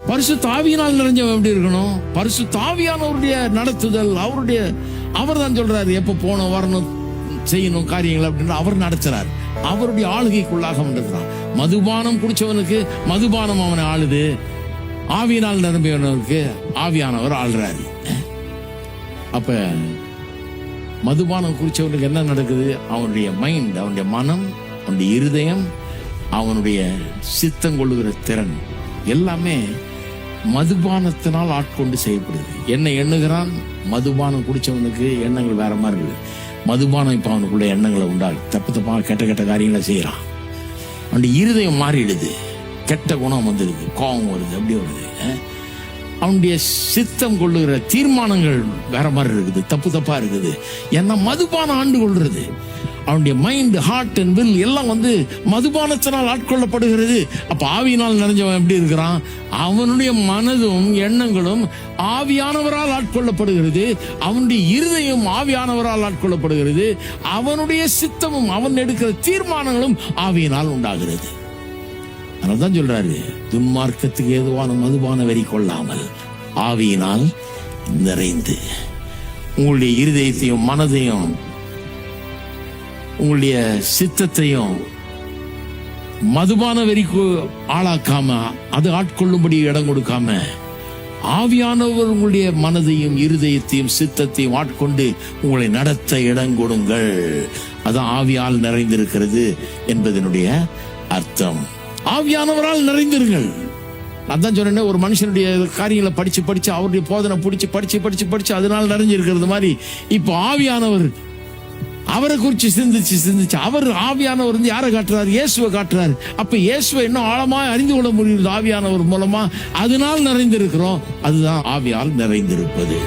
பரிசுத்த ஆவியினால் நிறைஞ்சவன் எப்படி இருக்கணும்? பரிசுத்த ஆவியானவருடைய நடத்துதல், அவர் தான் சொல்றாரு எப்ப போனோம் வரணும் செய்யணும் காரியங்கள் அப்படின்னு அவர் நடத்துறாரு. அவருடைய ஆளுகைக்குள்ளாக இருக்கிறான். மதுபானம் குடிச்சவனுக்கு மதுபானம் அவனை ஆளுது, ஆவியினால் நிரம்பியவனுக்கு ஆவியானவர் ஆள்றாரு. அப்ப மதுபானம் குடிச்சவனுக்கு என்ன நடக்குது? அவனுடைய மைண்ட், அவனுடைய மனம், அவனுடைய இருதயம், அவனுடைய சித்தம் கொள்ளுகிற திறன் எல்லாமே மதுபானத்தினால் ஆட்கொண்டு செய்யப்படுது. என்ன எண்ணுகிறான்? மதுபானம் குடிச்சவனுக்கு எண்ணங்கள் வேற மாதிரி இருக்குது. மதுபானம் இப்ப அவனுக்குள்ள எண்ணங்களை உண்டாகு, தப்பு தப்பாக கெட்ட காரியங்களை செய்யறான். அவனுடைய இருதயம் மாறிடுது, கெட்ட குணம் வந்துடுது, கோபம் வருது, அப்படி வருது. அவனுடைய சித்தம் கொள்ளுகிற தீர்மானங்கள் வேற மாதிரி இருக்குது, தப்பா இருக்குது. ஏன்னா மதுபானம் ஆண்டு கொள்றது. அவனுடைய மைண்ட், ஹார்ட் அண்ட் வில் எல்லாம் மதுபானத்தினால் ஆட்கொள்ளப்படுகிறது. அப்ப ஆவியினால் நிறைஞ்சவன் எப்படி இருக்கிறான்? அவனுடைய மனதும் எண்ணங்களும் ஆவியானவரால் ஆட்கொள்ளப்படுகிறது. அவனுடைய இருதயம் ஆவியானவரால் ஆட்கொள்ளப்படுகிறது. அவனுடைய சித்தமும் அவன் எடுக்கிற தீர்மானங்களும் ஆவியினால் உண்டாகிறது. அதனால்தான் சொல்றாரு, துன்மார்க்கத்துக்கு ஏதுவான மதுபான வெறி கொள்ளாமல் ஆவியினால் நிறைந்து உங்களுடைய இருதயத்தையும் மனதையும் உங்களுடைய சித்தத்தையும் மதுபான வெறிக்கு ஆளாக்காம, அது ஆட்கொள்ளும்படி இடம் கொடுக்காம, ஆவியானவர் உங்களுடைய மனதையும் இருதயத்தையும் சித்தத்தையும் ஆட்கொண்டு உங்களை நடத்த இடம் கொடுங்கள். அதான் ஆவியால் நிறைந்திருக்கிறது என்பதனுடைய அர்த்தம். ஆவியானவரால் நிறைந்திருங்கள். அதான் சொன்னேன், ஒரு மனுஷனுடைய காரியங்களை படிச்சு அவருடைய போதனை படிச்சு அதனால நிறைஞ்சிருக்கிறது மாதிரி இப்ப ஆவியானவர் அவரை குறிச்சு சிந்திச்சு அவர் ஆவியானவர் யாரை காட்டுறாரு? இயேசுவை காட்டுறாரு. அப்ப இயேசுவை இன்னும் ஆழமா அறிந்து கொள்ள முடியுது ஆவியானவர் மூலமா. அதனால் நிறைந்திருக்கிறோம். அதுதான் ஆவியால் நிறைந்திருப்பது.